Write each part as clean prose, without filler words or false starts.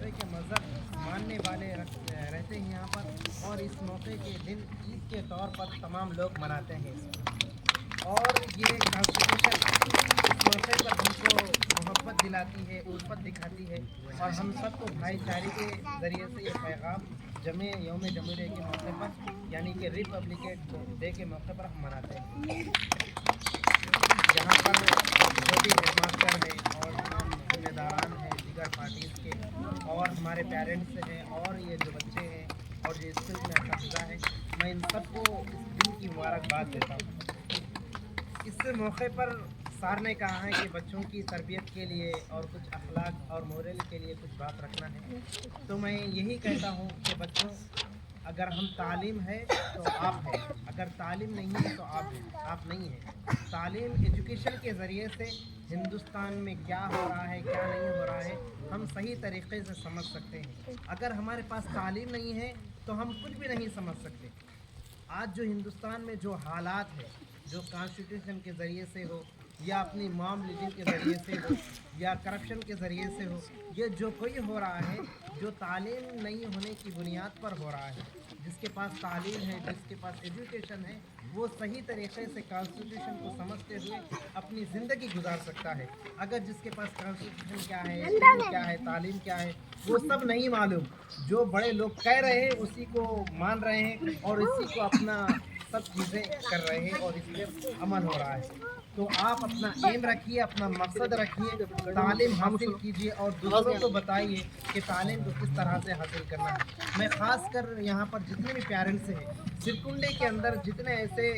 दूसरे के मज़हब मानने वाले रहते हैं यहाँ पर, और इस मौके के दिन ईद के तौर पर तमाम लोग मनाते हैं इसको। और ये कॉन्स्टिट्यूशन इस मौके पर हमको मोहब्बत दिलाती है, उल्फत दिखाती है, और हम सबको भाईचारे के ज़रिए से ये पैगाम यौम जमहूरिया के मौके पर यानी कि रिपब्लिक डे के मौके पर हम मनाते हैं। यहाँ पर जो भी हेडमास्टर हैं और तमाम जिम्मेदारान हैं दीगर पार्टीज़ के, और हमारे पेरेंट्स हैं, और ये जो बच्चे हैं और जो स्कूल में असातिज़ा हैं, मैं इन सबको इस दिन की मुबारकबाद देता हूँ। इस मौके पर सर ने कहा है कि बच्चों की तरबियत के लिए और कुछ अखलाक और मोरल के लिए कुछ बात रखना है, तो मैं यही कहता हूँ कि बच्चों, अगर हम तालीम है तो आप हैं, अगर तालीम नहीं है तो आप नहीं हैं। तालीम एजुकेशन के ज़रिए से हिंदुस्तान में क्या हो रहा है क्या नहीं हो रहा है हम सही तरीक़े से समझ सकते हैं। अगर हमारे पास तालीम नहीं है तो हम कुछ भी नहीं समझ सकते। आज जो हिंदुस्तान में जो हालात है, जो कॉन्स्टिट्यूशन के ज़रिए से हो या अपनी मॉम लीडिंग के ज़रिए से हो या करप्शन के ज़रिए से हो, ये जो कोई हो रहा है जो तालीम नहीं होने की बुनियाद पर हो रहा है। जिसके पास तालीम है, जिसके पास एजुकेशन है, वो सही तरीक़े से कॉन्स्टिट्यूशन को समझते हुए अपनी ज़िंदगी गुजार सकता है। अगर जिसके पास कॉन्स्टिट्यूशन क्या है, स्कूल क्या है, तालीम क्या है, वो सब नहीं मालूम, जो बड़े लोग कह रहे हैं उसी को मान रहे हैं और इसी को अपना सब चीज़ें कर रहे हैं और इस पर अमल हो रहा है। तो आप अपना एम रखिए, अपना मकसद रखिए, तालीम हासिल कीजिए और दूसरों को बताइए कि तालीम को किस तरह से हासिल करना है। मैं ख़ास कर यहाँ पर जितने भी पेरेंट्स हैं, सिरकुंडी के अंदर जितने ऐसे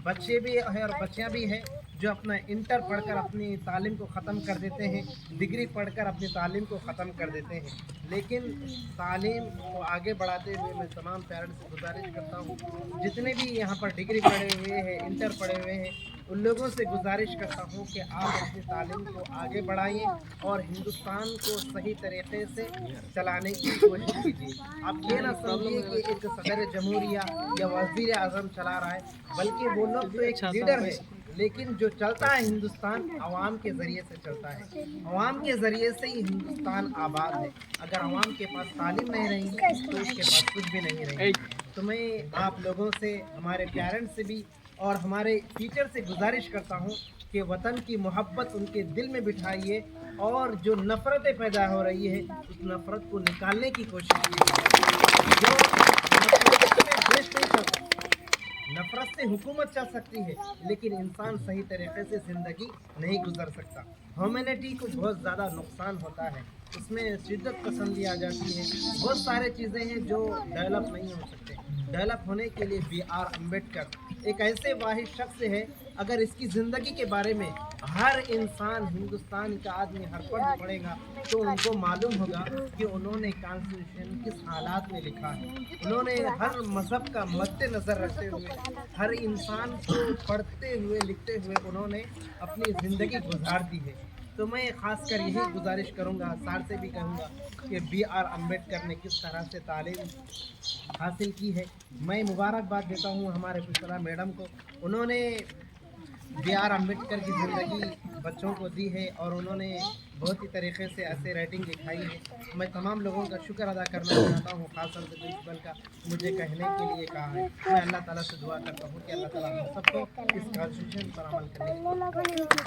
बच्चे भी हैं और बच्चियाँ भी हैं जो अपना इंटर पढ़कर अपनी तालीम को ख़त्म कर देते हैं, डिग्री पढ़कर अपनी तालीम को ख़त्म कर देते हैं, लेकिन तालीम को आगे बढ़ाते हुए मैं तमाम पेरेंट्स से गुजारिश करता हूँ, जितने भी यहाँ पर डिग्री पढ़े हुए हैं, इंटर पढ़े हुए हैं, उन लोगों से गुजारिश करता हूँ कि आप अपनी तालीम को आगे बढ़ाइए और हिंदुस्तान को सही तरीक़े से चलाने की कोशिश कीजिए। आप ये ना समझिए कि एक सदर जमहूरिया या वज़ीर आज़म चला रहा है, बल्कि वो लोग तो एक लीडर है, लेकिन जो चलता है हिंदुस्तान आवाम के ज़रिए से चलता है। आवाम के ज़रिए से ही हिंदुस्तान आबाद है। अगर आवाम के पास तालीम नहीं रहेगी तो उसके पास कुछ भी नहीं रहेगी। तो मैं आप लोगों से, हमारे पेरेंट्स से भी और हमारे टीचर से गुजारिश करता हूँ कि वतन की मोहब्बत उनके दिल में बिठाइए और जो नफ़रतें पैदा हो रही है उस नफ़रत को निकालने की कोशिश कीजिए। जो नफ़रत में देश नहीं चल सकता, नफ़रत से हुकूमत चल सकती है, लेकिन इंसान सही तरीक़े से ज़िंदगी नहीं गुजर सकता। ह्यूमैनिटी को बहुत ज़्यादा नुकसान होता है, उसमें शिद्दत पसंदी आ जाती है, बहुत सारे चीज़ें हैं जो डेवलप नहीं हो सकते। डेवलप होने के लिए B.R. अम्बेडकर एक ऐसे वाहिद शख्स है, अगर इसकी ज़िंदगी के बारे में हर इंसान हिंदुस्तान का आदमी हर पढ़ पढ़ेगा तो उनको मालूम होगा कि उन्होंने कॉन्स्टिट्यूशन किस हालात में लिखा है। उन्होंने हर मज़हब का मद्देनज़र रखते हुए हर इंसान को पढ़ते हुए लिखते हुए उन्होंने अपनी ज़िंदगी गुजार दी है। तो मैं ख़ास कर यही गुजारिश करूँगा, सर से भी कहूँगा कि B.R. अम्बेडकर ने किस तरह से तालीम हासिल की है। मैं मुबारकबाद देता हूँ हमारे पुष्पा मैडम को, उन्होंने B.R. अम्बेडकर की ज़िंदगी बच्चों को दी है और उन्होंने बहुत ही तरीक़े से ऐसे राइटिंग लिखाई है। मैं तमाम लोगों का शुक्र अदा करना चाहता हूँ, ख़ास तौर से प्रिंसिपल का, मुझे कहने के लिए कहा है। मैं अल्लाह ताला से दुआ करता हूँ कि अल्लाह ताला हम सबको इस कॉन्स्टिट्यूशन पर अमल करने की